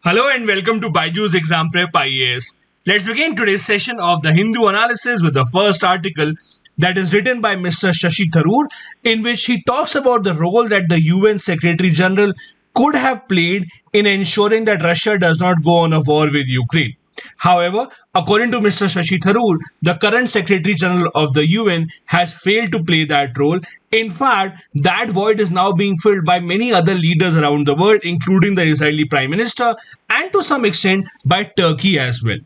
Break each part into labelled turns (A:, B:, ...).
A: Hello and welcome to BYJU'S Exam Prep IAS. Let's begin today's session of the Hindu analysis with the first article that is written by Mr. Shashi Tharoor, in which he talks about the role that the UN Secretary General could have played in ensuring that Russia does not go on a war with Ukraine. However, according to Mr. Shashi Tharoor, the current Secretary General of the UN has failed to play that role. In fact, that void is now being filled by many other leaders around the world, including the Israeli Prime Minister and to some extent by Turkey as well.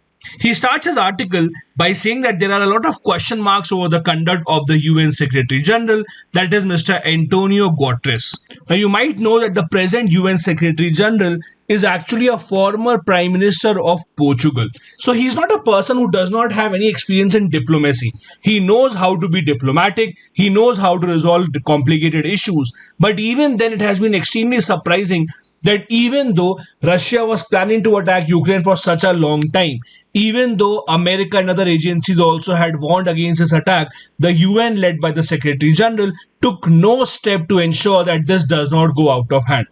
A: He starts his article by saying that there are a lot of question marks over the conduct of the UN Secretary General, that is Mr. Antonio Guterres. Now, you might know that the present UN Secretary General is actually a former Prime Minister of Portugal. So he's not a person who does not have any experience in diplomacy. He knows how to be diplomatic, he knows how to resolve complicated issues. But even then, it has been extremely surprising that even though Russia was planning to attack Ukraine for such a long time, even though America and other agencies also had warned against this attack, the UN, led by the Secretary General, took no step to ensure that this does not go out of hand.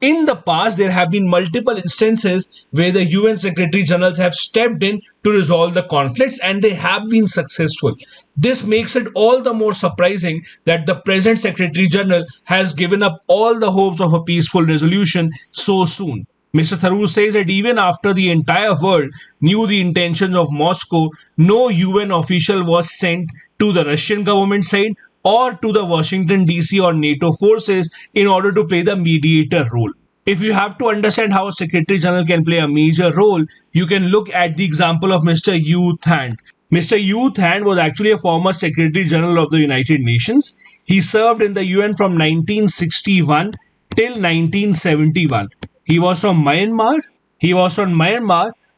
A: In the past, there have been multiple instances where the UN Secretary Generals have stepped in to resolve the conflicts and they have been successful. This makes it all the more surprising that the present Secretary General has given up all the hopes of a peaceful resolution so soon. Mr. Tharoor says that even after the entire world knew the intentions of Moscow, no UN official was sent to the Russian government side or to the Washington DC or NATO forces in order to play the mediator role. If you have to understand how a Secretary General can play a major role, you can look at the example of Mr. U Thant. Mr. U Thant was actually a former Secretary General of the United Nations. He served in the UN from 1961 till 1971. He was from Myanmar.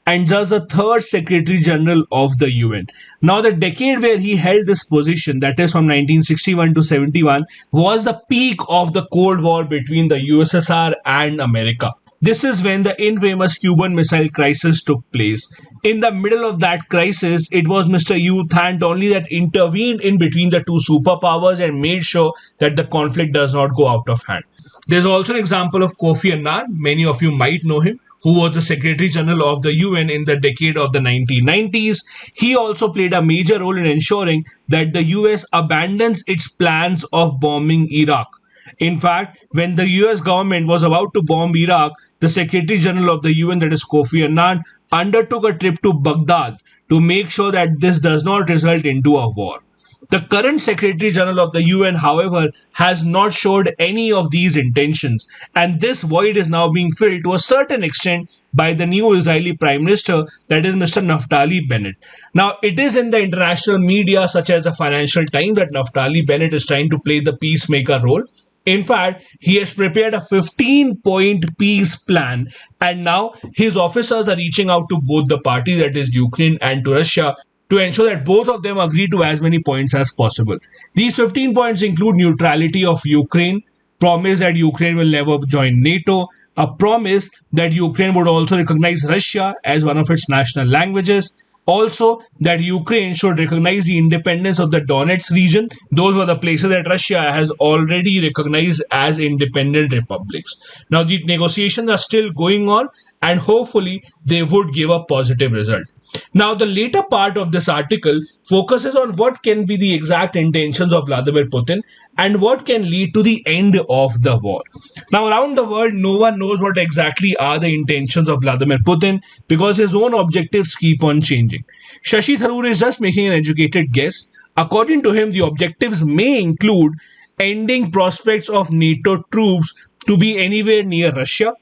A: And just the third Secretary General of the UN. Now, the decade where he held this position, that is from 1961 to 71, was the peak of the Cold War between the USSR and America. This is when the infamous Cuban Missile Crisis took place. In the middle of that crisis, it was Mr. U Thant only that intervened in between the two superpowers and made sure that the conflict does not go out of hand. There's also an example of Kofi Annan, many of you might know him, who was the Secretary General of the UN in the decade of the 1990s. He also played a major role in ensuring that the US abandons its plans of bombing Iraq. In fact, when the US government was about to bomb Iraq, the Secretary General of the UN, that is Kofi Annan, undertook a trip to Baghdad to make sure that this does not result into a war. The current Secretary General of the UN, however, has not showed any of these intentions, and this void is now being filled to a certain extent by the new Israeli Prime Minister, that is Mr. Naftali Bennett. Now, it is in the international media such as the Financial Times that Naftali Bennett is trying to play the peacemaker role. In fact, he has prepared a 15-point peace plan, and now his officers are reaching out to both the parties, that is Ukraine and to Russia, to ensure that both of them agree to as many points as possible. These 15 points include neutrality of Ukraine, promise that Ukraine will never join NATO, a promise that Ukraine would also recognize Russia as one of its national languages, also that Ukraine should recognize the independence of the Donetsk region. Those were the places that Russia has already recognized as independent republics. Now, the negotiations are still going on, and hopefully they would give a positive result. Now, the later part of this article focuses on what can be the exact intentions of Vladimir Putin and what can lead to the end of the war. Now, around the world, no one knows what exactly are the intentions of Vladimir Putin because his own objectives keep on changing. Shashi Tharoor is just making an educated guess. According to him, the objectives may include ending prospects of NATO troops to be anywhere near Russia,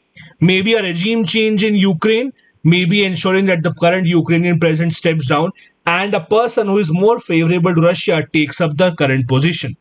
A: maybe a regime change in Ukraine, maybe ensuring that the current Ukrainian president steps down and a person who is more favorable to Russia takes up the current position.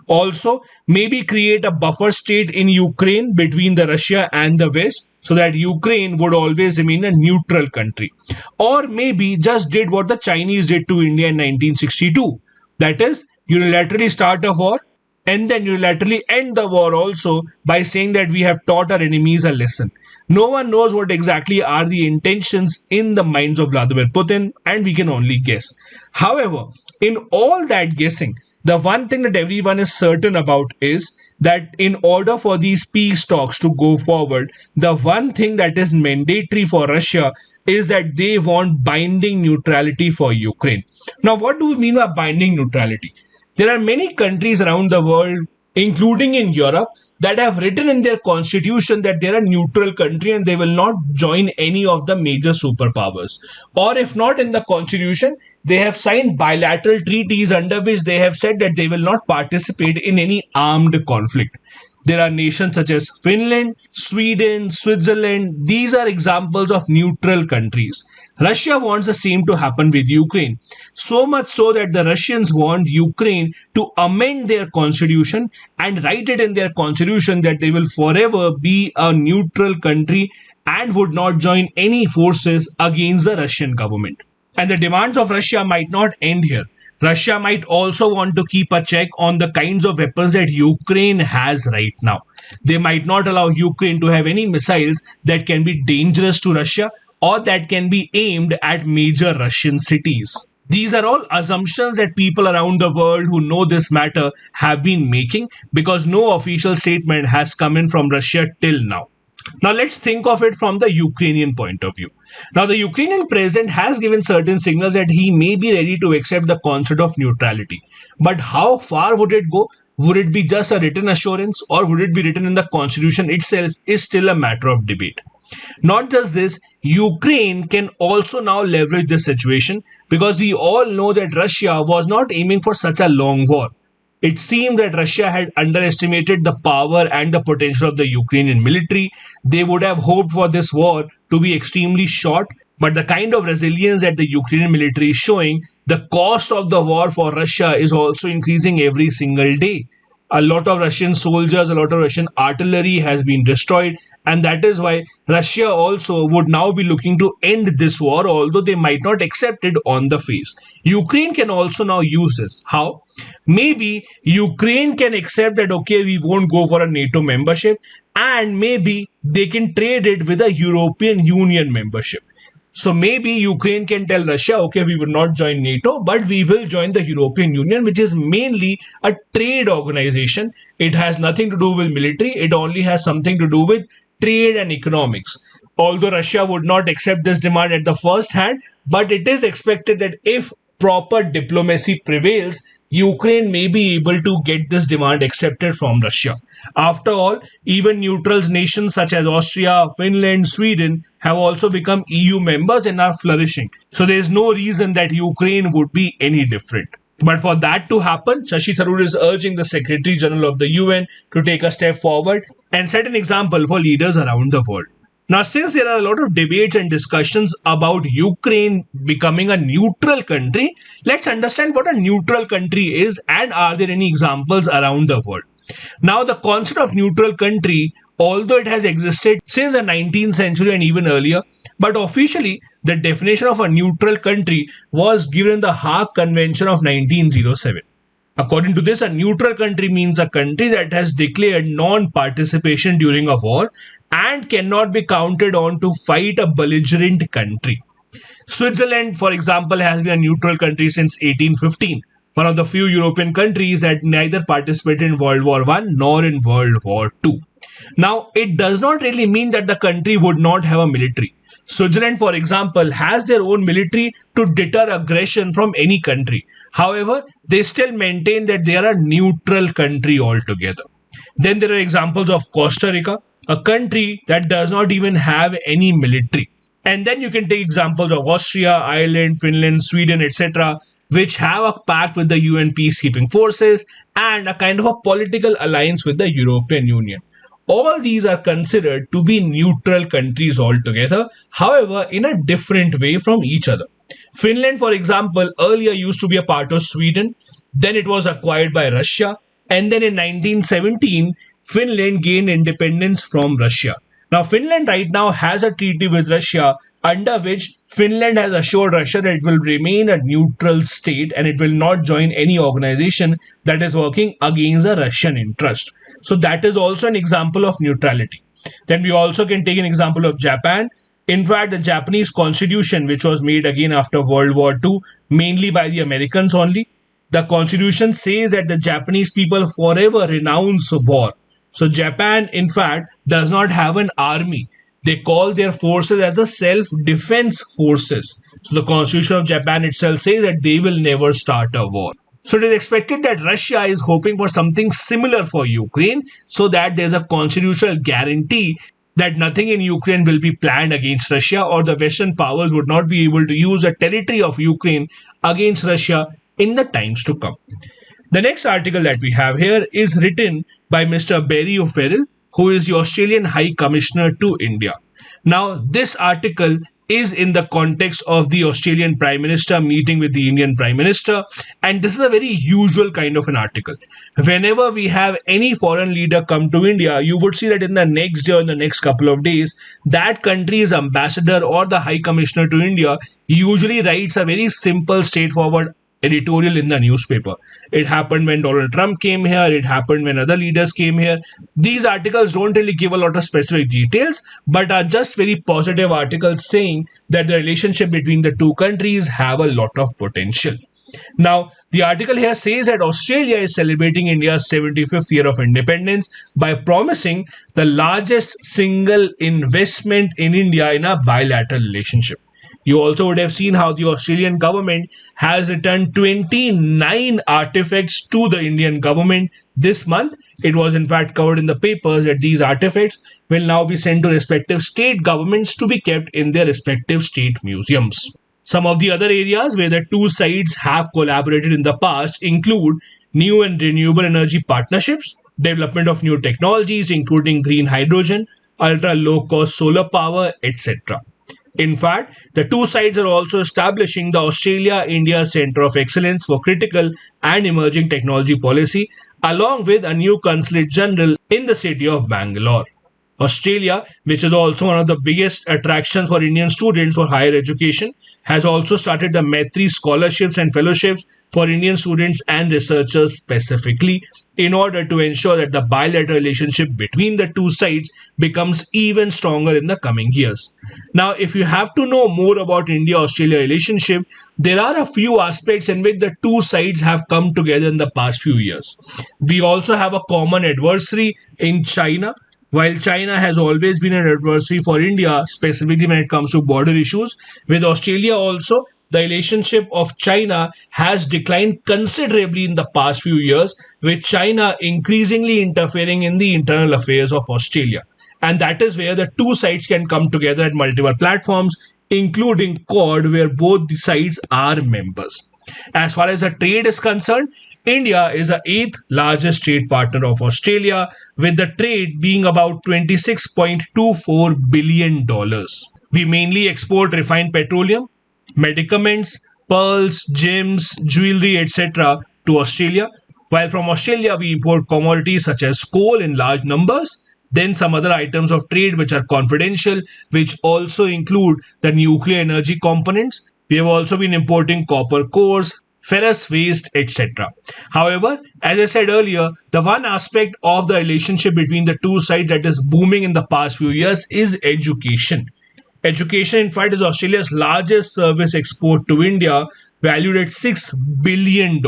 A: Also, maybe create a buffer state in Ukraine between the Russia and the West so that Ukraine would always remain a neutral country. Or maybe just did what the Chinese did to India in 1962. That is, unilaterally start a war and then unilaterally end the war also by saying that we have taught our enemies a lesson. No one knows what exactly are the intentions in the minds of Vladimir Putin, and we can only guess. However, in all that guessing, The one thing that everyone is certain about is that in order for these peace talks to go forward, the one thing that is mandatory for Russia is that they want binding neutrality for Ukraine. Now, what do we mean by binding neutrality? There are many countries around the world, including in Europe, that have written in their constitution that they're a neutral country and they will not join any of the major superpowers. Or if not in the constitution, they have signed bilateral treaties under which they have said that they will not participate in any armed conflict. There are nations such as Finland, Sweden, Switzerland. These are examples of neutral countries. Russia wants the same to happen with Ukraine. So much so that the Russians want Ukraine to amend their constitution and write it in their constitution that they will forever be a neutral country and would not join any forces against the Russian government. And the demands of Russia might not end here. Russia might also want to keep a check on the kinds of weapons that Ukraine has right now. They might not allow Ukraine to have any missiles that can be dangerous to Russia or that can be aimed at major Russian cities. These are all assumptions that people around the world who know this matter have been making because no official statement has come in from Russia till now. Now let's think of it from the Ukrainian point of view. Now the Ukrainian president has given certain signals that he may be ready to accept the concept of neutrality. But how far would it go? Would it be just a written assurance or would it be written in the constitution itself is still a matter of debate. Not just this, Ukraine can also now leverage this situation because we all know that Russia was not aiming for such a long war. It seemed that Russia had underestimated the power and the potential of the Ukrainian military. They would have hoped for this war to be extremely short, but the kind of resilience that the Ukrainian military is showing, the cost of the war for Russia is also increasing every single day. A lot of Russian soldiers, a lot of Russian artillery has been destroyed, and that is why Russia also would now be looking to end this war, although they might not accept it on the face. Ukraine can also now use this. How? Maybe Ukraine can accept that, okay, we won't go for a NATO membership, and maybe they can trade it with a European Union membership. So maybe Ukraine can tell Russia, okay, we will not join NATO, but we will join the European Union, which is mainly a trade organization. It has nothing to do with military. It only has something to do with trade and economics. Although Russia would not accept this demand at the first hand, but it is expected that if proper diplomacy prevails, Ukraine may be able to get this demand accepted from Russia. After all, even neutral nations such as Austria, Finland, Sweden have also become EU members and are flourishing. So there is no reason that Ukraine would be any different. But for that to happen, Shashi Tharoor is urging the Secretary General of the UN to take a step forward and set an example for leaders around the world. Now, since there are a lot of debates and discussions about Ukraine becoming a neutral country, let's understand what a neutral country is and are there any examples around the world. Now, the concept of neutral country, although it has existed since the 19th century and even earlier, but officially the definition of a neutral country was given in the Hague Convention of 1907. According to this, a neutral country means a country that has declared non-participation during a war and cannot be counted on to fight a belligerent country. Switzerland, for example, has been a neutral country since 1815, one of the few European countries that neither participated in World War I nor in World War II. Now, it does not really mean that the country would not have a military. Switzerland, for example, has their own military to deter aggression from any country. However, they still maintain that they are a neutral country altogether. Then there are examples of Costa Rica, a country that does not even have any military. And then you can take examples of Austria, Ireland, Finland, Sweden, etc., which have a pact with the UN peacekeeping forces and a kind of a political alliance with the European Union. All these are considered to be neutral countries altogether, however, in a different way from each other. Finland, for example, earlier used to be a part of Sweden, then it was acquired by Russia, and then in 1917, Finland gained independence from Russia. Now, Finland right now has a treaty with Russia under which Finland has assured Russia that it will remain a neutral state and it will not join any organization that is working against the Russian interest. So that is also an example of neutrality. Then we also can take an example of Japan. In fact, the Japanese constitution, which was made again after World War II, mainly by the Americans only, the constitution says that the Japanese people forever renounce war. So Japan, in fact, does not have an army. They call their forces as the self-defense forces. So the constitution of Japan itself says that they will never start a war. So it is expected that Russia is hoping for something similar for Ukraine, so that there's a constitutional guarantee that nothing in Ukraine will be planned against Russia, or the Western powers would not be able to use the territory of Ukraine against Russia in the times to come. The next article that we have here is written by Mr. Barry O'Farrell, who is the Australian High Commissioner to India. Now, this article is in the context of the Australian Prime Minister meeting with the Indian Prime Minister, and this is a very usual kind of an article. Whenever we have any foreign leader come to India, you would see that in the next day or in the next couple of days, that country's ambassador or the High Commissioner to India usually writes a very simple, straightforward editorial in the newspaper. It happened when Donald Trump came here, it happened when other leaders came here. These articles don't really give a lot of specific details, but are just very positive articles saying that the relationship between the two countries have a lot of potential. Now, the article here says that Australia is celebrating India's 75th year of independence by promising the largest single investment in India in a bilateral relationship. You also would have seen how the Australian government has returned 29 artifacts to the Indian government this month. It was in fact covered in the papers that these artifacts will now be sent to respective state governments to be kept in their respective state museums. Some of the other areas where the two sides have collaborated in the past include new and renewable energy partnerships, development of new technologies including green hydrogen, ultra low cost solar power, etc. In fact, the two sides are also establishing the Australia-India Centre of Excellence for Critical and Emerging Technology Policy, along with a new Consulate General in the city of Bangalore. Australia, which is also one of the biggest attractions for Indian students for higher education, has also started the Maitri scholarships and fellowships for Indian students and researchers specifically, in order to ensure that the bilateral relationship between the two sides becomes even stronger in the coming years. Now, if you have to know more about India-Australia relationship, there are a few aspects in which the two sides have come together in the past few years. We also have a common adversary in China. While China has always been an adversary for India, specifically when it comes to border issues, with Australia also, the relationship of China has declined considerably in the past few years, with China increasingly interfering in the internal affairs of Australia. And that is where the two sides can come together at multiple platforms, including Quad, where both sides are members. As far as the trade is concerned, India is the 8th largest trade partner of Australia, with the trade being about $26.24 billion. We mainly export refined petroleum, medicaments, pearls, gems, jewelry, etc. to Australia, while from Australia we import commodities such as coal in large numbers, then some other items of trade which are confidential, which also include the nuclear energy components. We have also been importing copper cores, ferrous waste, etc. However, as I said earlier, the one aspect of the relationship between the two sides that is booming in the past few years is education. Education, in fact, is Australia's largest service export to India, valued at $6 billion.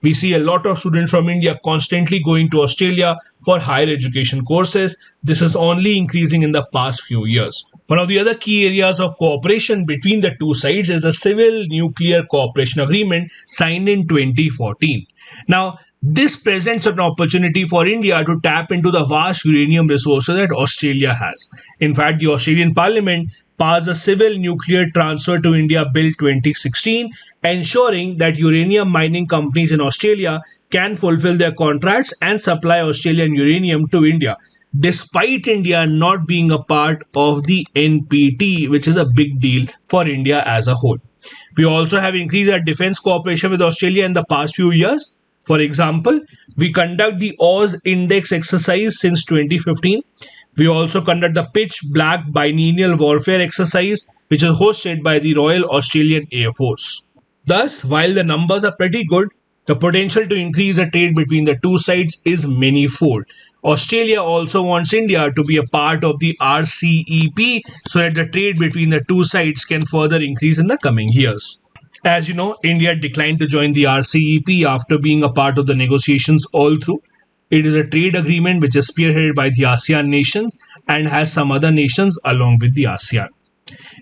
A: We see a lot of students from India constantly going to Australia for higher education courses. This is only increasing in the past few years. One of the other key areas of cooperation between the two sides is the Civil Nuclear Cooperation Agreement signed in 2014. Now, this presents an opportunity for India to tap into the vast uranium resources that Australia has. In fact, the Australian Parliament passed the Civil Nuclear Transfer to India Bill 2016, ensuring that uranium mining companies in Australia can fulfill their contracts and supply Australian uranium to India, despite India not being a part of the NPT, which is a big deal for India as a whole. We also have increased our defense cooperation with Australia in the past few years. For example, we conduct the Oz Index exercise since 2015. We also conduct the Pitch Black Biennial Warfare exercise, which is hosted by the Royal Australian Air Force. Thus, while the numbers are pretty good, the potential to increase the trade between the two sides is many-fold. Australia also wants India to be a part of the RCEP so that the trade between the two sides can further increase in the coming years. As you know, India declined to join the RCEP after being a part of the negotiations all through. It is a trade agreement which is spearheaded by the ASEAN nations and has some other nations along with the ASEAN.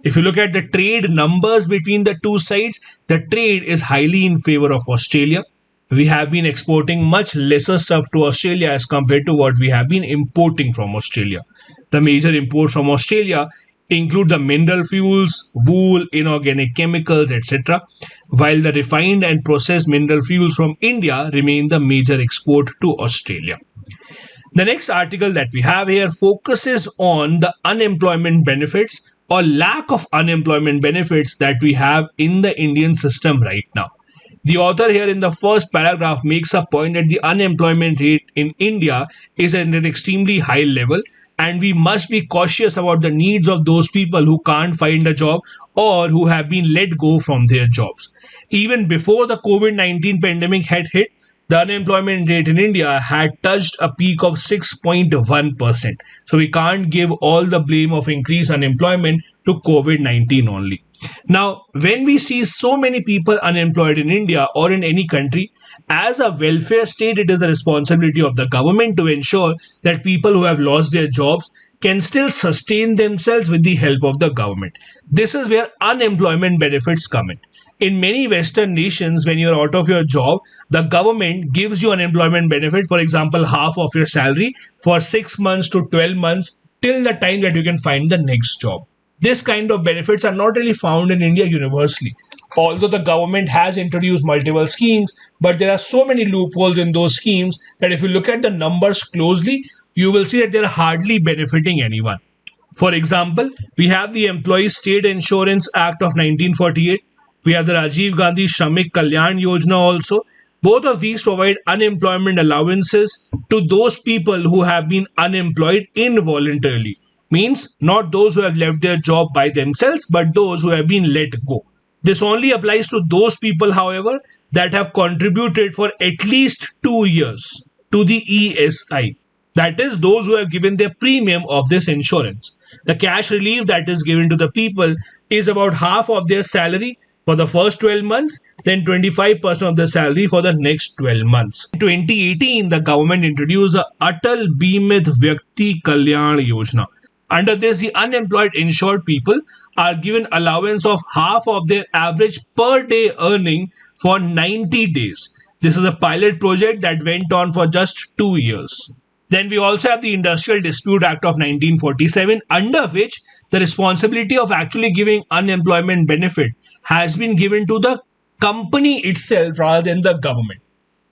A: If you look at the trade numbers between the two sides, the trade is highly in favor of Australia. We have been exporting much lesser stuff to Australia as compared to what we have been importing from Australia. The major imports from Australia include the mineral fuels, wool, inorganic chemicals, etc., while the refined and processed mineral fuels from India remain the major export to Australia. The next article that we have here focuses on the unemployment benefits or lack of unemployment benefits that we have in the Indian system right now. The author here in the first paragraph makes a point that the unemployment rate in India is at an extremely high level, and we must be cautious about the needs of those people who can't find a job or who have been let go from their jobs. Even before the COVID-19 pandemic had hit, the unemployment rate in India had touched a peak of 6.1%. So we can't give all the blame of increased unemployment to COVID-19 only. Now, when we see so many people unemployed in India or in any country, as a welfare state, it is the responsibility of the government to ensure that people who have lost their jobs can still sustain themselves with the help of the government. This is where unemployment benefits come in. In many Western nations, when you're out of your job, the government gives you unemployment benefit, for example, half of your salary for 6 months to 12 months till the time that you can find the next job. This kind of benefits are not really found in India universally. Although the government has introduced multiple schemes, but there are so many loopholes in those schemes that if you look at the numbers closely, you will see that they are hardly benefiting anyone. For example, we have the Employee State Insurance Act of 1948. We have the Rajiv Gandhi Shramik Kalyan Yojana also. Both of these provide unemployment allowances to those people who have been unemployed involuntarily. Means not those who have left their job by themselves, but those who have been let go. This only applies to those people, however, that have contributed for at least 2 years to the ESI. That is, those who have given their premium of this insurance. The cash relief that is given to the people is about half of their salary for the first 12 months, then 25% of the salary for the next 12 months. In 2018, the government introduced the Atal Bimit Vyakti Kalyan Yojana. Under this, the unemployed insured people are given allowance of half of their average per day earning for 90 days. This is a pilot project that went on for just 2 years. Then we also have the Industrial Dispute Act of 1947, under which the responsibility of actually giving unemployment benefit has been given to the company itself rather than the government.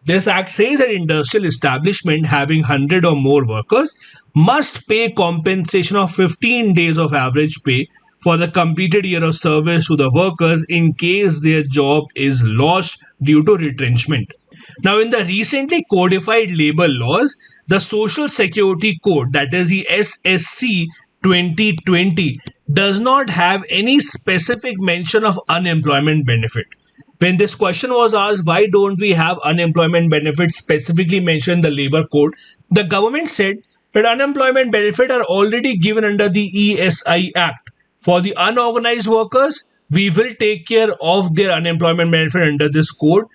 A: This act says that industrial establishment having 100 or more workers must pay compensation of 15 days of average pay for the completed year of service to the workers in case their job is lost due to retrenchment. Now, in the recently codified labor laws, the Social Security Code, that is the SSC 2020, does not have any specific mention of unemployment benefit. When this question was asked, why don't we have unemployment benefits specifically mentioned in the labor code, the government said that unemployment benefit are already given under the ESI Act. For the unorganized workers, we will take care of their unemployment benefit under this code.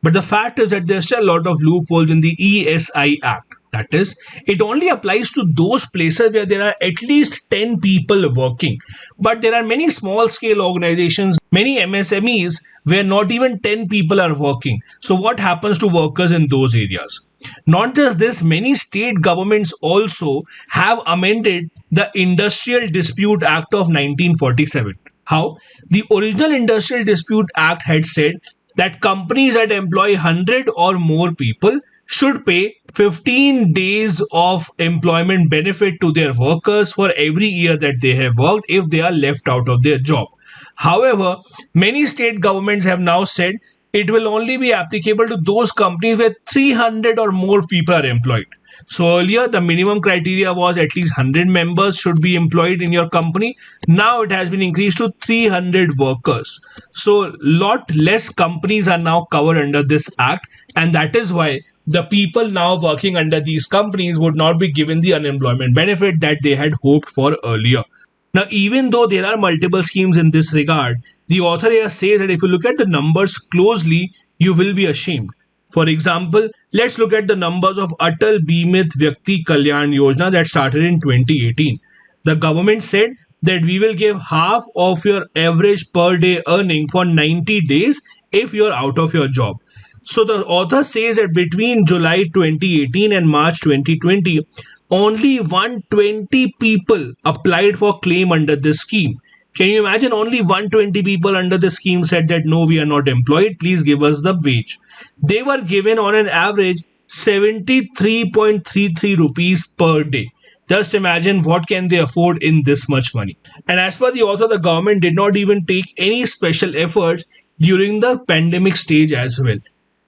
A: But the fact is that there's still a lot of loopholes in the ESI Act. That is, it only applies to those places where there are at least 10 people working. But there are many small scale organizations, many MSMEs where not even 10 people are working. So what happens to workers in those areas? Not just this, many state governments also have amended the Industrial Dispute Act of 1947. How? The original Industrial Dispute Act had said that companies that employ 100 or more people should pay 15 days of employment benefit to their workers for every year that they have worked if they are left out of their job. However, many state governments have now said it will only be applicable to those companies where 300 or more people are employed. So earlier, the minimum criteria was at least 100 members should be employed in your company. Now it has been increased to 300 workers. So lot less companies are now covered under this act, and that is why the people now working under these companies would not be given the unemployment benefit that they had hoped for earlier. Now, even though there are multiple schemes in this regard, the author here says that if you look at the numbers closely, you will be ashamed. For example, let's look at the numbers of Atal Bimit Vyakti Kalyan Yojana that started in 2018. The government said that we will give half of your average per day earning for 90 days if you're out of your job. So the author says that between July 2018 and March 2020, only 120 people applied for claim under this scheme. Can you imagine? Only 120 people under the scheme said that no, we are not employed, please give us the wage. They were given on an average 73.33 rupees per day. Just imagine what can they afford in this much money. And as per the author, the government did not even take any special efforts during the pandemic stage as well.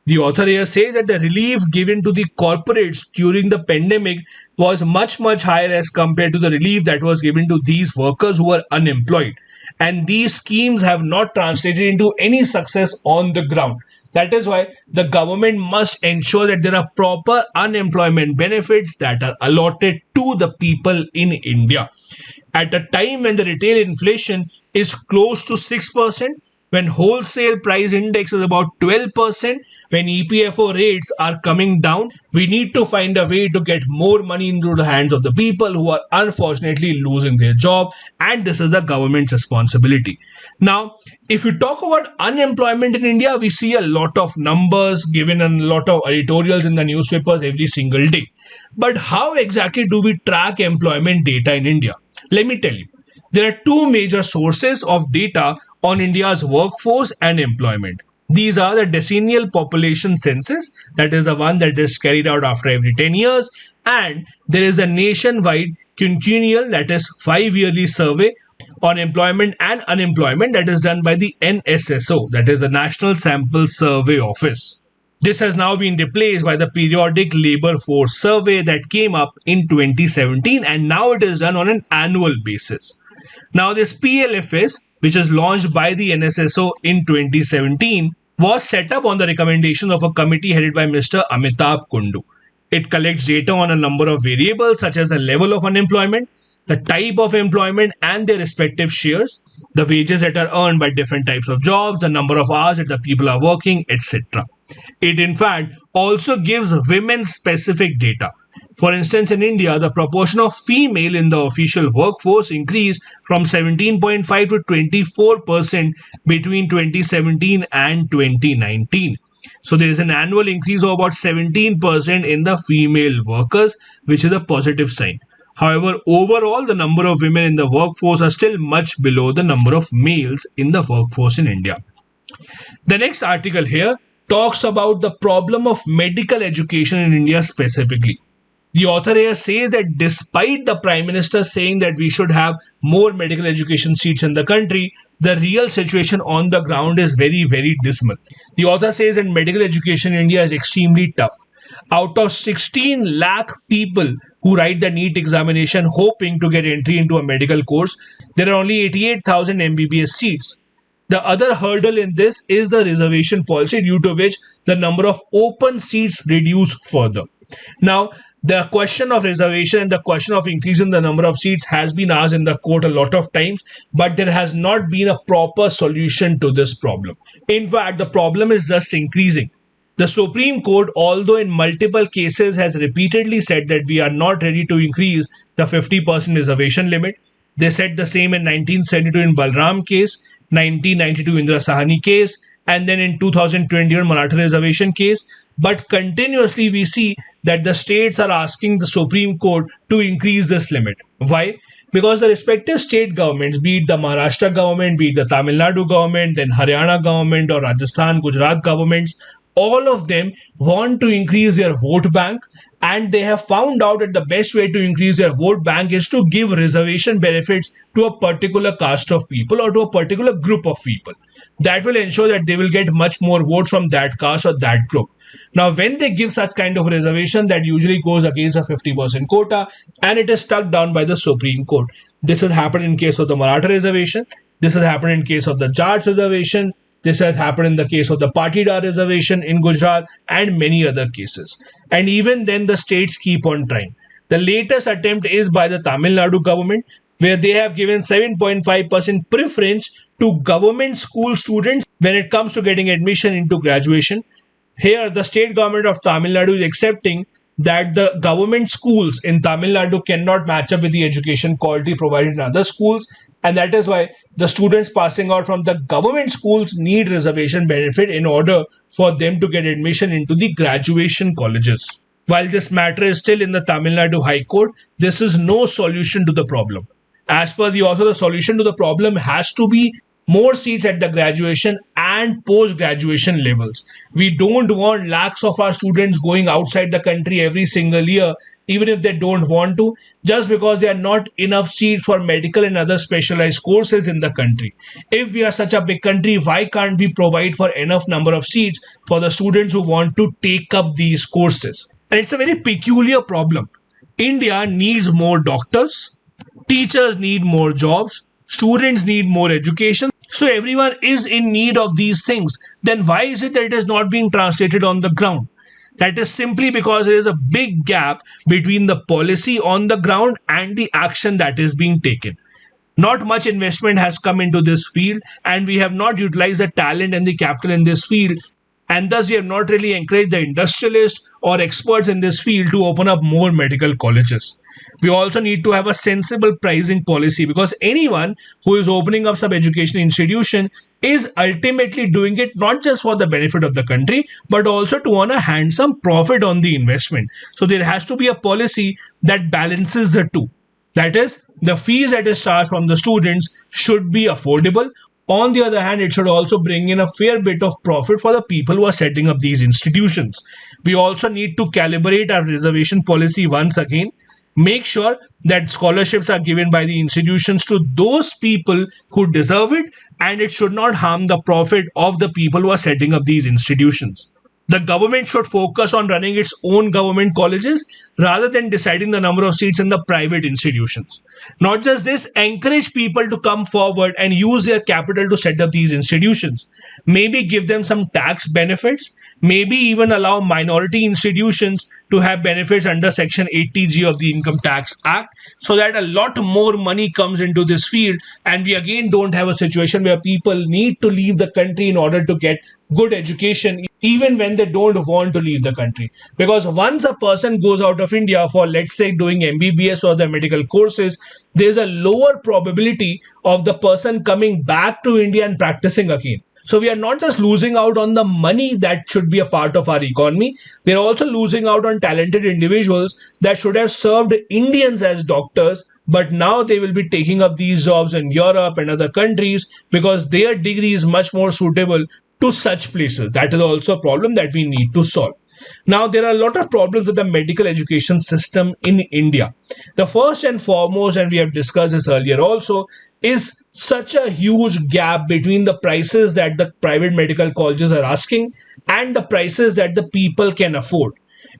A: The author here says that the relief given to the corporates during the pandemic was much higher as compared to the relief that was given to these workers who were unemployed. And these schemes have not translated into any success on the ground. That is why the government must ensure that there are proper unemployment benefits that are allotted to the people in India. At a time when the retail inflation is close to 6%, when wholesale price index is about 12%, when EPFO rates are coming down, we need to find a way to get more money into the hands of the people who are unfortunately losing their job, and this is the government's responsibility. Now, if you talk about unemployment in India, we see a lot of numbers given and a lot of editorials in the newspapers every single day. But how exactly do we track employment data in India? Let me tell you. There are two major sources of data on India's workforce and employment. These are the decennial population census, that is the one that is carried out after every 10 years, and there is a nationwide quinquennial, that is 5-yearly survey on employment and unemployment that is done by the NSSO, that is the National Sample Survey Office. This has now been replaced by the periodic labor force survey that came up in 2017, and now it is done on an annual basis. Now, this PLFS, which is launched by the NSSO in 2017, was set up on the recommendation of a committee headed by Mr. Amitabh Kundu. It collects data on a number of variables such as the level of unemployment, the type of employment and their respective shares, the wages that are earned by different types of jobs, the number of hours that the people are working, etc. It in fact also gives women-specific data. For instance, in India, the proportion of female in the official workforce increased from 17.5 to 24% between 2017 and 2019. So there is an annual increase of about 17% in the female workers, which is a positive sign. However, overall, the number of women in the workforce are still much below the number of males in the workforce in India. The next article here talks about the problem of medical education in India specifically. The author here says that despite the Prime Minister saying that we should have more medical education seats in the country, the real situation on the ground is very dismal. The author says that medical education in India is extremely tough. Out of 16 lakh people who write the NEET examination hoping to get entry into a medical course, there are only 88,000 MBBS seats. The other hurdle in this is the reservation policy, due to which the number of open seats reduce further. Now, the question of reservation and the question of increasing the number of seats has been asked in the court a lot of times, but there has not been a proper solution to this problem. In fact, the problem is just increasing. The Supreme Court, although in multiple cases has repeatedly said that we are not ready to increase the 50% reservation limit. They said the same in 1972 in Balram case, 1992 Indira Sahani case, and then in 2021 Maratha reservation case. But continuously we see that the states are asking the Supreme Court to increase this limit. Why? Because the respective state governments, be it the Maharashtra government, be it the Tamil Nadu government, then Haryana government or Rajasthan, Gujarat governments, all of them want to increase their vote bank, and they have found out that the best way to increase their vote bank is to give reservation benefits to a particular caste of people or to a particular group of people. That will ensure that they will get much more votes from that caste or that group. Now, when they give such kind of reservation, that usually goes against a 50% quota, and it is struck down by the Supreme Court. This has happened in case of the Maratha reservation. This has happened in case of the Jats reservation. This has happened in the case of the Patidar reservation in Gujarat and many other cases. And even then the states keep on trying. The latest attempt is by the Tamil Nadu government. where they have given 7.5% preference to government school students when it comes to getting admission into graduation. Here, the state government of Tamil Nadu is accepting that the government schools in Tamil Nadu cannot match up with the education quality provided in other schools, and that is why the students passing out from the government schools need reservation benefit in order for them to get admission into the graduation colleges. While this matter is still in the Tamil Nadu High Court, this is no solution to the problem. As per the author, the solution to the problem has to be more seats at the graduation and post-graduation levels. We don't want lakhs of our students going outside the country every single year, even if they don't want to, just because there are not enough seats for medical and other specialized courses in the country. If we are such a big country, why can't we provide for enough number of seats for the students who want to take up these courses? And it's a very peculiar problem. India needs more doctors, teachers need more jobs, students need more education. So everyone is in need of these things. Then why is it that it is not being translated on the ground? That is simply because there is a big gap between the policy on the ground and the action that is being taken. Not much investment has come into this field, and we have not utilized the talent and the capital in this field, and thus we have not really encouraged the industrialists or experts in this field to open up more medical colleges. We also need to have a sensible pricing policy, because anyone who is opening up some education institution is ultimately doing it not just for the benefit of the country, but also to earn a handsome profit on the investment. So there has to be a policy that balances the two. That is, the fees that is charged from the students should be affordable. On the other hand, it should also bring in a fair bit of profit for the people who are setting up these institutions. We also need to calibrate our reservation policy once again. Make sure that scholarships are given by the institutions to those people who deserve it, and it should not harm the profit of the people who are setting up these institutions. The government should focus on running its own government colleges rather than deciding the number of seats in the private institutions. Not just this, encourage people to come forward and use their capital to set up these institutions. Maybe give them some tax benefits, maybe even allow minority institutions to have benefits under Section 80G of the Income Tax Act, so that a lot more money comes into this field, and we again don't have a situation where people need to leave the country in order to get good education, even when they don't want to leave the country. Because once a person goes out of India for, let's say, doing MBBS or the medical courses, there's a lower probability of the person coming back to India and practicing again. So we are not just losing out on the money that should be a part of our economy, we are also losing out on talented individuals that should have served Indians as doctors, but now they will be taking up these jobs in Europe and other countries because their degree is much more suitable to such places. That is also a problem that we need to solve. Now, there are a lot of problems with the medical education system in India. The first and foremost, and we have discussed this earlier also, is such a huge gap between the prices that the private medical colleges are asking and the prices that the people can afford.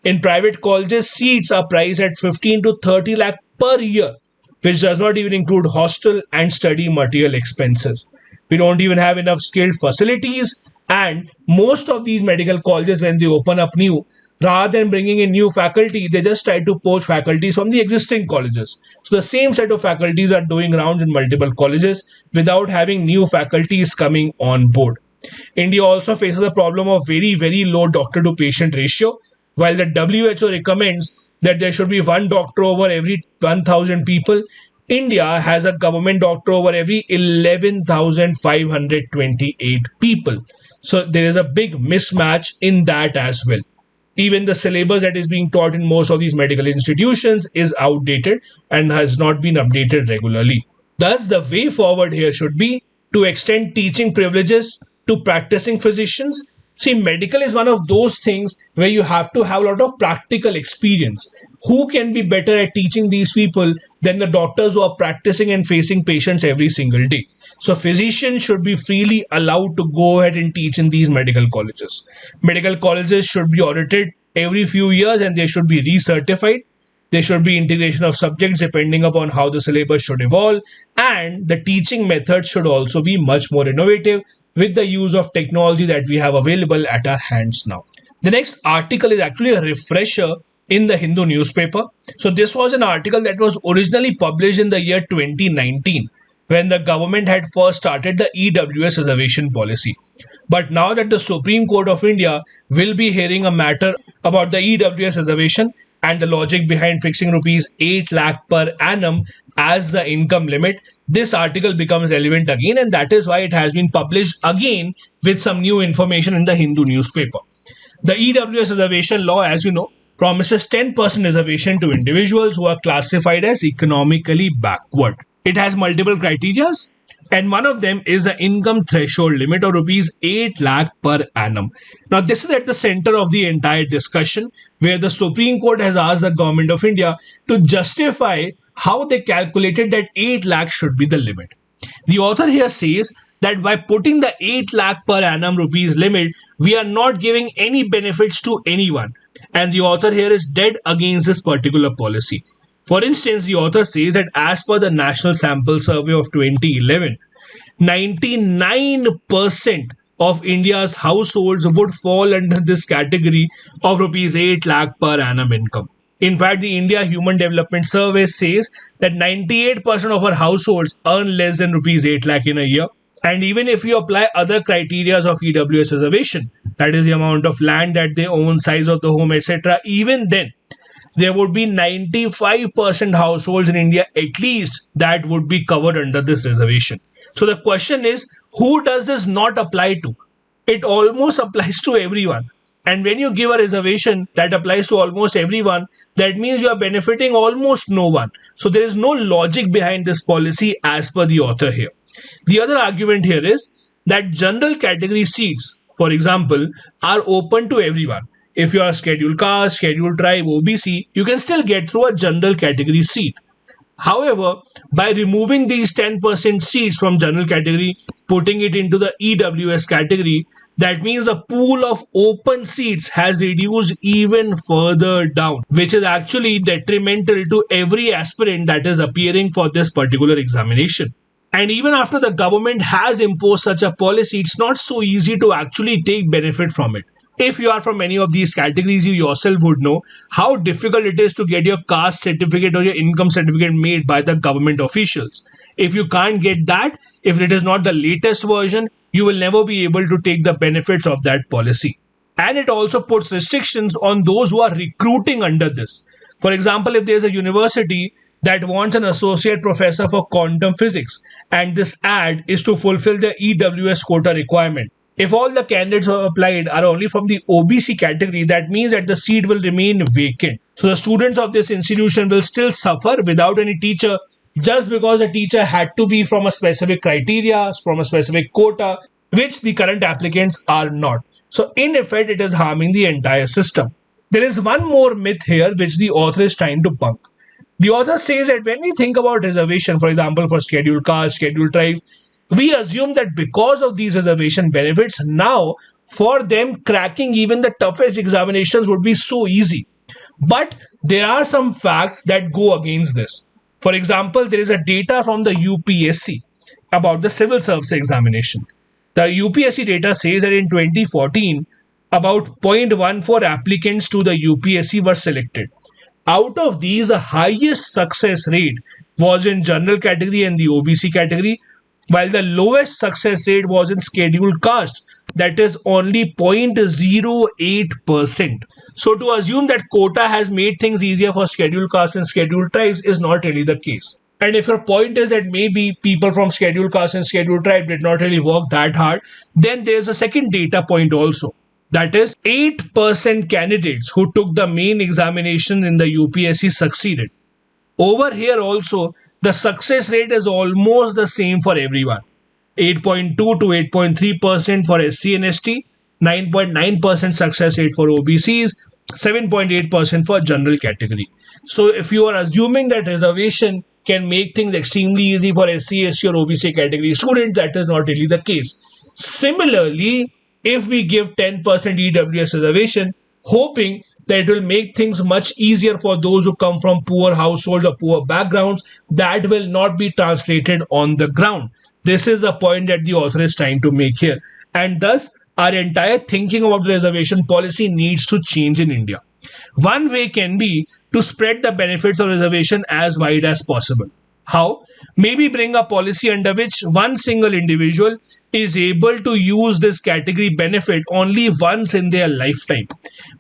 A: In private colleges, seats are priced at 15 to 30 lakh per year, which does not even include hostel and study material expenses. We don't even have enough skilled facilities, and most of these medical colleges, when they open up new, rather than bringing in new faculty, they just try to poach faculties from the existing colleges. So the same set of faculties are doing rounds in multiple colleges without having new faculties coming on board. India also faces a problem of very, very low doctor to patient ratio. While the WHO recommends that there should be one doctor over every 1,000 people, India has a government doctor over every 11,528 people. So there is a big mismatch in that as well. Even the syllabus that is being taught in most of these medical institutions is outdated and has not been updated regularly. Thus, the way forward here should be to extend teaching privileges to practicing physicians. See, medical is one of those things where you have to have a lot of practical experience. Who can be better at teaching these people than the doctors who are practicing and facing patients every single day? So physicians should be freely allowed to go ahead and teach in these medical colleges. Medical colleges should be audited every few years and they should be recertified. There should be integration of subjects depending upon how the syllabus should evolve, and the teaching methods should also be much more innovative with the use of technology that we have available at our hands now. The next article is actually a refresher in the Hindu newspaper. So this was an article that was originally published in the year 2019 when the government had first started the EWS reservation policy. But now that the Supreme Court of India will be hearing a matter about the EWS reservation and the logic behind fixing rupees 8 lakh per annum as the income limit, this article becomes relevant again, and that is why it has been published again with some new information in the Hindu newspaper. The EWS reservation law, as you know, promises 10% reservation to individuals who are classified as economically backward. It has multiple criteria, and one of them is the income threshold limit of rupees 8 lakh per annum. Now, this is at the center of the entire discussion, where the Supreme Court has asked the government of India to justify how they calculated that 8 lakh should be the limit. The author here says that by putting the 8 lakh per annum rupees limit, we are not giving any benefits to anyone. And the author here is dead against this particular policy. For instance, the author says that as per the National Sample Survey of 2011, 99% of India's households would fall under this category of rupees 8 lakh per annum income. In fact, the India Human Development Survey says that 98% of our households earn less than rupees 8 lakh in a year. And even if you apply other criteria of EWS reservation, that is the amount of land that they own, size of the home, etc., even then, there would be 95% households in India at least that would be covered under this reservation. So the question is, who does this not apply to? It almost applies to everyone. And when you give a reservation that applies to almost everyone, that means you are benefiting almost no one. So there is no logic behind this policy as per the author here. The other argument here is that general category seats, for example, are open to everyone. If you are scheduled caste, scheduled tribe, OBC, you can still get through a general category seat. However, by removing these 10% seats from general category, putting it into the EWS category, that means the pool of open seats has reduced even further down, which is actually detrimental to every aspirant that is appearing for this particular examination. And even after the government has imposed such a policy, it's not so easy to actually take benefit from it. If you are from any of these categories, you yourself would know how difficult it is to get your caste certificate or your income certificate made by the government officials. If you can't get that, if it is not the latest version, you will never be able to take the benefits of that policy. And it also puts restrictions on those who are recruiting under this. For example, if there is a university that wants an associate professor for quantum physics, and this ad is to fulfill the EWS quota requirement, if all the candidates who have applied are only from the OBC category, that means that the seat will remain vacant. So the students of this institution will still suffer without any teacher just because the teacher had to be from a specific criteria, from a specific quota, which the current applicants are not. So in effect, it is harming the entire system. There is one more myth here which the author is trying to bunk. The author says that when we think about reservation, for example, for scheduled caste, scheduled tribes, we assume that because of these reservation benefits, now for them cracking even the toughest examinations would be so easy. But there are some facts that go against this. For example, there is a data from the UPSC about the Civil Services Examination. The UPSC data says that in 2014, about 0.14 applicants to the UPSC were selected. Out of these, the highest success rate was in general category and the OBC category, while the lowest success rate was in scheduled caste, that is only 0.08%. So to assume that quota has made things easier for scheduled caste and scheduled tribes is not really the case. And if your point is that maybe people from scheduled caste and scheduled tribe did not really work that hard, then there's a second data point also. That is, 8% candidates who took the main examination in the UPSC succeeded. Over here also, the success rate is almost the same for everyone. 8.2 to 8.3% for SC and ST, 9.9% success rate for OBCs, 7.8% for general category. So if you are assuming that reservation can make things extremely easy for SC, ST or OBC category students, that is not really the case. Similarly, if we give 10% EWS reservation, hoping that it will make things much easier for those who come from poor households or poor backgrounds, that will not be translated on the ground. This is a point that the author is trying to make here. And thus, our entire thinking about the reservation policy needs to change in India. One way can be to spread the benefits of reservation as wide as possible. How? Maybe bring a policy under which one single individual is able to use this category benefit only once in their lifetime.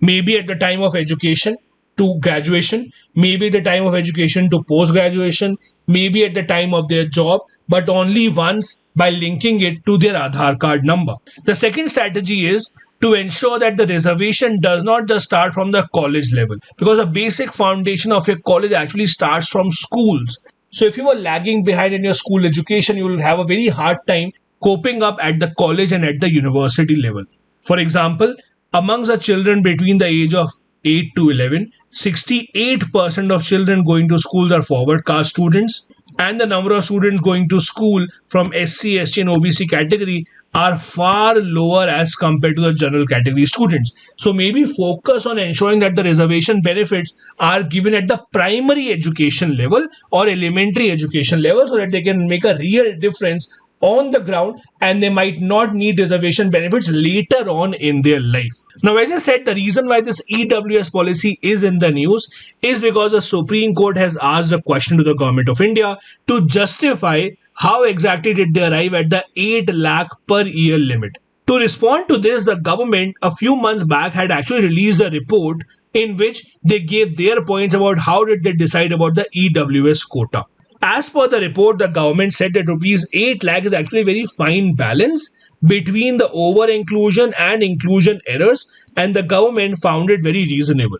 A: Maybe at the time of education to graduation, maybe at the time of education to post graduation, maybe at the time of their job, but only once by linking it to their Aadhaar card number. The second strategy is to ensure that the reservation does not just start from the college level, because a basic foundation of your college actually starts from schools. So if you were lagging behind in your school education, you will have a very hard time coping up at the college and at the university level. For example, amongst the children between the age of 8 to 11, 68% of children going to schools are forward caste students, and the number of students going to school from SC, ST and OBC category are far lower as compared to the general category students. So maybe focus on ensuring that the reservation benefits are given at the primary education level or elementary education level, so that they can make a real difference on the ground and they might not need reservation benefits later on in their life. Now, as I said, the reason why this EWS policy is in the news is because the Supreme Court has asked a question to the Government of India to justify how exactly did they arrive at the 8 lakh per year limit. To respond to this, the government a few months back had actually released a report in which they gave their points about how did they decide about the EWS quota. As per the report, the government said that rupees 8 lakh is actually a very fine balance between the over-inclusion and inclusion errors, and the government found it very reasonable.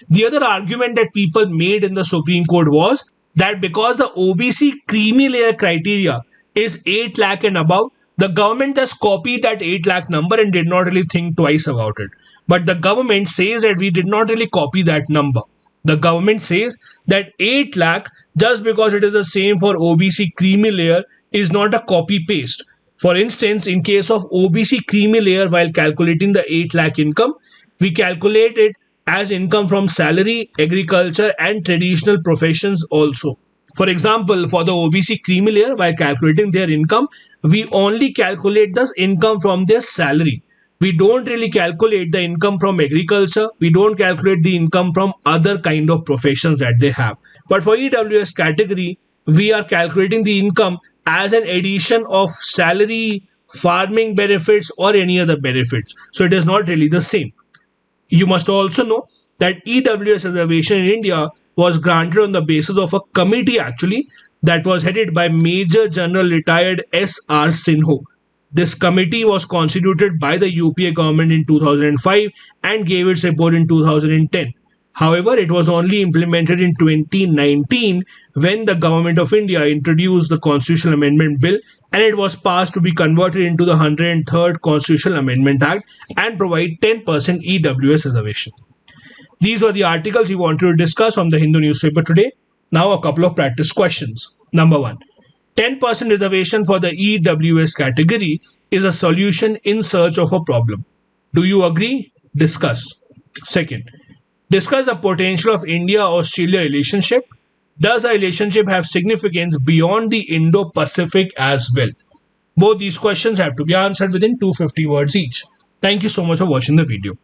A: The other argument that people made in the Supreme Court was that because the OBC creamy layer criteria is 8 lakh and above, the government just copied that 8 lakh number and did not really think twice about it. But the government says that we did not really copy that number. The government says that 8 lakh, just because it is the same for OBC creamy layer, is not a copy paste. For instance, in case of OBC creamy layer, while calculating the 8 lakh income, we calculate it as income from salary, agriculture and traditional professions also. For example, for the OBC creamy layer, while calculating their income, we only calculate the income from their salary. We don't really calculate the income from agriculture. We don't calculate the income from other kind of professions that they have. But for EWS category, we are calculating the income as an addition of salary, farming benefits or any other benefits. So it is not really the same. You must also know that EWS reservation in India was granted on the basis of a committee actually that was headed by Major General Retired S.R. Sinho. This committee was constituted by the UPA government in 2005 and gave its report in 2010. However, it was only implemented in 2019 when the Government of India introduced the Constitutional Amendment Bill, and it was passed to be converted into the 103rd Constitutional Amendment Act and provide 10% EWS reservation. These were the articles we wanted to discuss on the Hindu newspaper today. Now a couple of practice questions. Number 1. 10% reservation for the EWS category is a solution in search of a problem. Do you agree? Discuss. Second, discuss the potential of India-Australia relationship. Does a relationship have significance beyond the Indo-Pacific as well? Both these questions have to be answered within 250 words each. Thank you so much for watching the video.